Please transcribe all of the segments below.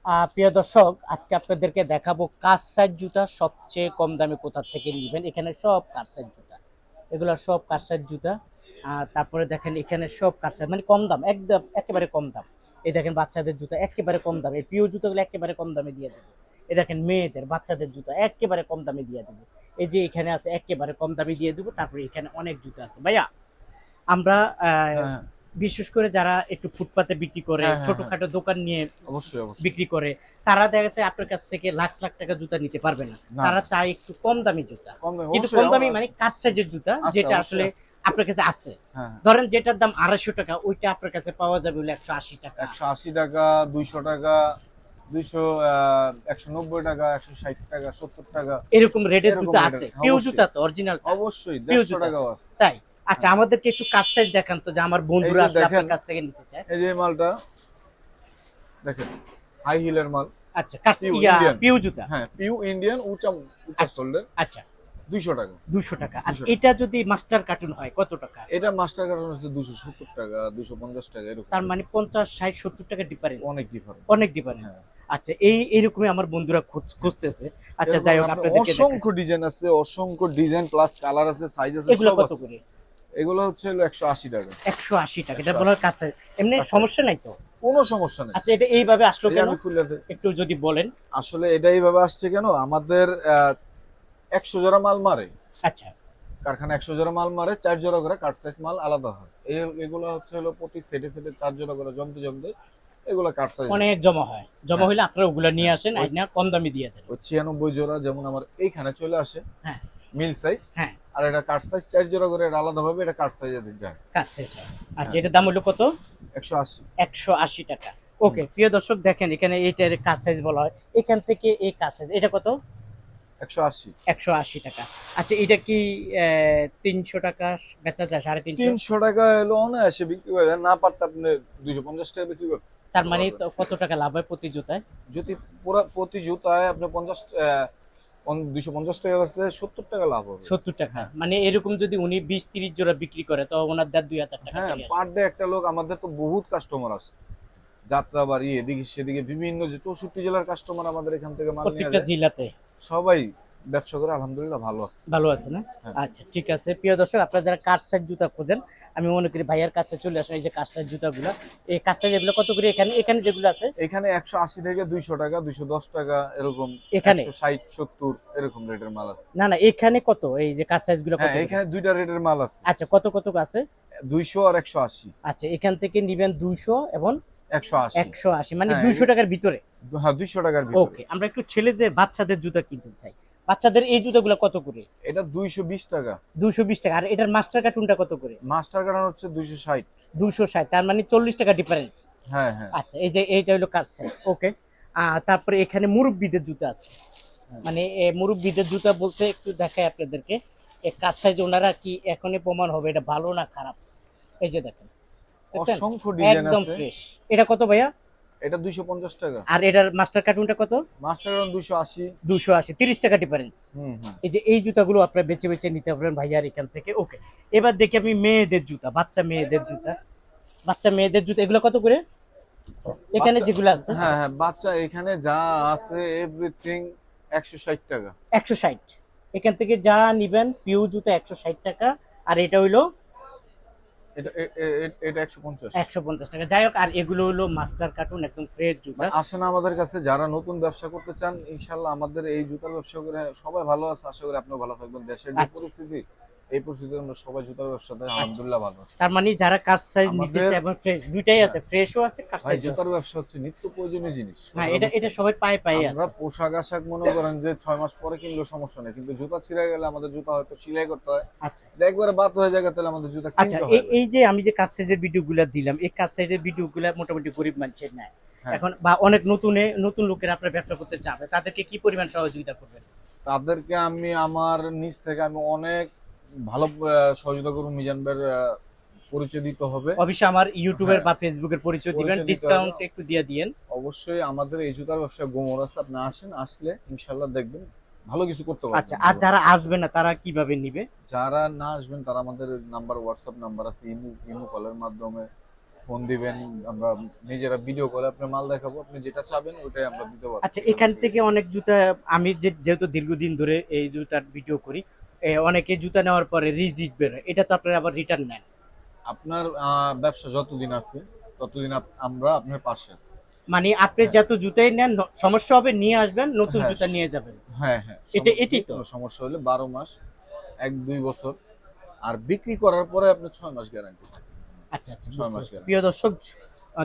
প্রিয় দর্শক, আজকে আপনাদেরকে দেখাবো কাজ সাইজ জুতা সবচেয়ে কম দামে কোথা থেকে নেবেন। এখানে সব কাজ সাইজ জুতা, এগুলো সব কাজ সাইজ জুতা। তারপরে দেখেন এখানে সব কাজ সাইজ, মানে কম দাম, একদম একেবারে কম দাম। এই দেখেন বাচ্চাদের জুতা একেবারে কম দামে, এই প্রিয় জুতাগুলো একেবারে কম দামে দিয়ে দেবো। এই দেখেন মেয়েদের বাচ্চাদের জুতা একেবারে কম দামে দিয়ে দেবো। এই যে এখানে আছে একেবারে কম দামে দিয়ে দেবো। তারপরে এখানে অনেক জুতা আছে ভাইয়া। আমরা হ্যাঁ, বিশেষ করে যারা একটু ফুটপাতে বিক্রি করে, হ্যাঁ, হ্যাঁ, হ্যাঁ, ছোটখাটো দোকান নিয়ে অবশ্যই, অবশ্যই। বিক্রি করে, তারা দেখা যাচ্ছে আপনার কাছ থেকে লাখ লাখ টাকা জুতা নিতে পারবে না। না, তারা না, চায় একটু কম দামি জুতা, কম দামে কিন্তু অবশ্যই কম দামি মানে কাঠ সাইজের জুতা, আছে, যেটা অবশ্যই আসলে আছে। আপনার কাছে আছে। হ্যাঁ, ধরেন যেটার দাম 250 টাকা, ওইটা আপনার কাছে পাওয়া যাবে হলো 180 টাকা। 180 টাকা, 200 টাকা, 200, 190 টাকা, 160 টাকা, 70 টাকা, এরকম রেটের এরকম জুতা আছে, রেটের। পিও অবশ্যই, জুতা তো অরিজিনাল, অবশ্যই পিও 150 জুতা। টাকাও আছে। তাই? আচ্ছা, হ্যাঁ, আমাদেরকে একটু কাঠ সাইজ দেখান তো, যে আমার এই বন্ধুরা যে আসলে দেখেন, আপনার কাছ থেকে নিতে চায়। এই যে মালটা দেখেন, হাই হিলের মাল, আচ্ছা, কাঠ পিউ ইয়া ইন্ডিয়ান। পিও জুতা। হ্যাঁ, পিউ ইন্ডিয়ান, উঁচা উঁচা আচ্ছা সোল্ডার, আচ্ছা, 200 টাকা। 200 টাকা। আর 200 টাকা। এটা যদি মাস্টার কার্টুন হয় কত টাকা? এটা মাস্টার কার্টন হচ্ছে 270 টাকা, 250 টাকা, এরকম তার মানে difference। 50, 60, 70 টাকা ডিফারেন্স। অনেক ডিফারেন্স। অনেক ডিফারেন্স। হ্যাঁ, আচ্ছা, এইরকমই আমার বন্ধুরা খুঁজতেছে। আচ্ছা, এরকম যাই হোক, আপনার আপনাদেরকে দেখাই। অসংখ্য ডিজাইন আছে, অসংখ্য ডিজাইন প্লাস কালার আছে, সাইজ আছে, এগুলো সব কত আছে। করে? এগুলো হচ্ছে হলো 180 টাকা। 180 টাকা। এটা 180, বলার কাছে এমনি কাছে সমস্যা নাই তো? কোনো সমস্যা নেই। আচ্ছা, এটা এইভাবে আসলো এই যে কেন? আমি খুলে একটু যদি বলেন। আসলে এটা এইভাবে আসছে কেন, আমাদের 100 জোড়া মাল মারে, আচ্ছা, কারখানা 100 জোড়া মাল মারে, 4 জোড়া করে কাট সাইজ মাল আলাদা হয়। এগুলো হচ্ছে হলো প্রতি সেটে সেটে 4 জোড়া করে জমতে জমতে এগুলো কাট সাইজ হয়। অনেক জমা হয়। জমা হ্যাঁ, হইলে আপনারা ওগুলা নিয়ে হ্যাঁ, আসেন, ওই আইনা কম দামে দিয়ে দেন। ওই 96 জোড়া যেমন আমার এইখানে চলে আসে হ্যাঁ মিল সাইজ, হ্যাঁ, আর এটা কাট সাইজ 4 জোড়া করে, এটা আলাদা ভাবে এটা কাট সাইজে যায়। কাছে এটা। আচ্ছা, হ্যাঁ, এটার দাম হলো কত? 180। 180 টাকা। হুম, ওকে, প্রিয় দর্শক, দেখেন এখানে এইটার কাজ সাইজ বলা হয়। এখান থেকে এই কাজ সাইজ, এটা কত? 180। 180 টাকা। আচ্ছা, এটা কি 300 টাকা বেচা যায়? 350? 300 টাকা এলো অনায়াসে বিক্রি করে দেন, না পারতে আপনি 250 টাকা বিক্রি করতে তার মানে পারবেন। তো কত টাকা লাভ হয় প্রতি জুতায়? যদি পুরো প্রতি জুতায় আপনি 250 টাকা বেচলে 70 টাকা লাভ হবে। 70 টাকা, হ্যাঁ, মানে এরকম যদি উনি 20-30 জোড়া বিক্রি করে, তো ওনার 2000 টাকা হ্যাঁ, চলে আসে। পার ডে একটা লোক, আমাদের তো বহুত কাস্টমার আছে, যাত্রাবাড়ি এদিকে সেদিকে বিভিন্ন যে 64 জেলার কাস্টমার আমাদের এখান থেকে মাল নিয়ে প্রত্যেকটা যায়। জেলাতে সবাই ব্যবসা করে আলহামদুলিল্লাহ ভালো আছে। ভালো আছে না? হ্যাঁ, আচ্ছা, ঠিক আছে। প্রিয় দর্শক, আপনারা যারা কাঠ সাইজ জুতা খোঁজেন, আমি মনে করি ভাইয়ার কাছে চলে আসুন। এই যে কাঠ সাইজ জুতাগুলো, এই কাঠ সাইজ এগুলো কত করে এখানে এখানে যেগুলো আছে? এখানে 180 থেকে 200 টাকা, 210 টাকা, এরকম এখানে 160, 70 এরকম রেটের মাল আছে। না না, এখানে কত? এই যে কাঠ সাইজ গুলো হ্যাঁ, কত করে? এখানে দুইটা রেটের মাল আছে, আচ্ছা, কত কত আছে? 200 আর 180। আচ্ছা, এখান থেকে নিবেন 200 এবং 180। 180, মানে হ্যাঁ, 200 টাকার ভিতরে। হ্যাঁ, 200 টাকার ভিতরে। ওকে, আমরা একটু ছেলেদের বাচ্চাদের জুতা কিনতে চাই। বাচ্চাদের এই জুতাগুলো কত করে? এটা 220 টাকা। 220 টাকা। আর এটার মাস্টার কার্টুনটা কত করে? মাস্টার কার্টন হচ্ছে 260। 260, তার মানে 40 টাকা ডিফারেন্স। হ্যাঁ, হ্যাঁ, আচ্ছা, এই যে এইটা হলো কাজ সাইজ। ওকে। তারপরে এখানে মুরব্বিদের জুতা আছে। হ্যাঁ। মানে মুরব্বিদের জুতা বলতে একটু দেখাই আপনাদেরকে। এই কাজ সাইজ ওনারা কি এখনই প্রমাণ হবে এটা ভালো না খারাপ। এই যে দেখেন, দেখছেন? অসংখ্য ডিজাইন একদম আছে। ফ্রেশ। এটা কত ভাইয়া? এটা 250 টাকা। আর এটার মাস্টার কার্টুনটা কত? Master carton 280। 280, 30 টাকা ডিফারেন্স। হুম, হুম। এই যে এই জুতাগুলো আপনারা বেছে বেছে নিতে পারবেন ভাইয়ার এখান থেকে। ওকে, এবার দেখি আমি মেয়েদের জুতা, বাচ্চা মেয়েদের জুতা। বাচ্চা মেয়েদের জুতা এগুলো কত করে এখানে বাচ্চা, যেগুলো আছে? হ্যাঁ, হ্যাঁ, বাচ্চা এখানে যা আছে এভরিথিং 160 টাকা। 160। এখান থেকে যা নিবেন পিউ জুতা 160 টাকা। আর এটা হইলো এটা 150। 150 টাকা। যাই হোক, আর এগুলো হলো মাস্টার কার্টুন, একদম ফ্রেশ জুতা। মানে আসেন আমাদের কাছে যারা নতুন ব্যবসা করতে চান, ইনশাল্লাহ আমাদের এই জুতার ব্যবসা করে সবাই ভালো আছে, আশা করি আপনিও ভালো থাকবেন। দেশের যে আচ্ছা পরিস্থিতি, এই পরিস্থিতিতে আমরা সবাই জুতার ব্যবসাতে আচ্ছা, আলহামদুলিল্লাহ ভালো আছি। তার মানে যারা কাজ সাইজ নিতে আমাদের, চায় এবং ফ্রেশ দুইটাই হ্যাঁ, আছে, ফ্রেশও আছে, কাজ ভাই সাইজও জুতার আছে। ব্যবসা হচ্ছে নিত্য প্রয়োজনীয় জিনিস, হ্যাঁ, কথাটা এটা এটা বুঝছেন? সবাই পায়ে পায়ে আমরা আছে। পোশাক আশাক মনে করেন যে 6 মাস পরে কিনলেও সমস্যা নেই, কিন্তু জুতা ছিঁড়ে গেলে আমাদের জুতা হয়তো সেলাই করতে হয়, আচ্ছা এটা একবারে বাদ হয়ে যায়, তাহলে আমাদের জুতা আচ্ছা, কিনতে হয় এই ভাই। এই যে আমি যে কাজ সাইজের ভিডিওগুলো দিলাম, এই কাজ সাইজের ভিডিওগুলো মোটামুটি গরিব মানুষের নেয়। হ্যাঁ, এখন বা অনেক নতুন লোকেরা আপনার ব্যবসা করতে চাবে, তাদেরকে কি পরিমাণ সহযোগিতা করবেন? তাদেরকে আমি আমার নিজ থেকে আমি অনেক ভালো সহযোগিতা করবো। মিজান ভাইয়ের পরিচয় দিতে হবে। অবশ্যই আমার ইউটিউবের হ্যাঁ, বা ফেসবুকের পরিচয় দিবেন, পরিচয় দিতে হবে। ডিসকাউন্ট একটু দিয়ে দিয়েন। অবশ্যই আমাদের এই জুতার ব্যবসায় গোমর আছে, আপনি আসেন, আসলে ইনশাল্লাহ দেখবেন ভালো কিছু করতে আচ্ছা, পারবেন আর ভালো। যারা আসবে না তারা কিভাবে নিবে? যারা না আসবেন তারা আমাদের নাম্বার, হোয়াটসঅ্যাপ নাম্বার আছে, ইমো কলের মাধ্যমে ফোন দিবেন, আমরা নিজেরা ভিডিও করে আপনার মাল দেখাবো, আপনি যেটা চাবেন ওটাই আমরা দিতে পারবো। আচ্ছা, এখান থেকে অনেক জুতা, আমি যেহেতু দীর্ঘদিন ধরে এই জুতার ভিডিও করি, অনেকে জুতা নেওয়ার পরে রিজিট বেরোয়, এটা তো আপনারা আবার রিটার্ন নেন? আপনার ব্যবসা যতদিন আছে ততদিন আমরা আপনার পাশে আছি। মানে আপনি হ্যাঁ। যত জুতাই নেন, সমস্যা হবে নিয়ে আসবেন, নতুন হ্যাঁ, জুতা নিয়ে যাবেন। হ্যাঁ হ্যাঁ, এটাই তো? কোনো সমস্যা হলে 12 মাস, 1-2 বছর, আর বিক্রি করার পরে আপনি 6 মাস গ্যারান্টি। আচ্ছা আচ্ছা, 6 বুঝতে মাস পারছি। গ্যারান্টি। প্রিয় দর্শক,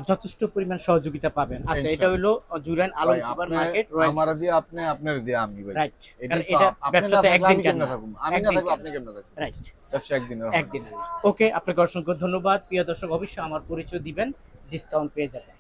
যথেষ্ট পরিমাণ সহযোগিতা পাবেন। আচ্ছা, এটা ইনশাআল্লাহ। হলো জুরাইন আলম সুপার মার্কেট, আমার দিয়ে আপনি, আপনার দিয়ে আমি ভাই। রাইট। এটা কারণ তো এটা আপনি ব্যবসা না তো থাকলে একদিন আমি কেন কেমনে না, থাকবো, আমি না একদিন থাকলে কেন, আপনি কেমনে থাকবেন? রাইট। ব্যবসা একদিনের হয়। একদিন। ওকে, আপনাকে অসংখ্য ধন্যবাদ। প্রিয় দর্শক, অবশ্যই আমার পরিচয় দিবেন, ডিসকাউন্ট পেয়ে যাবেন।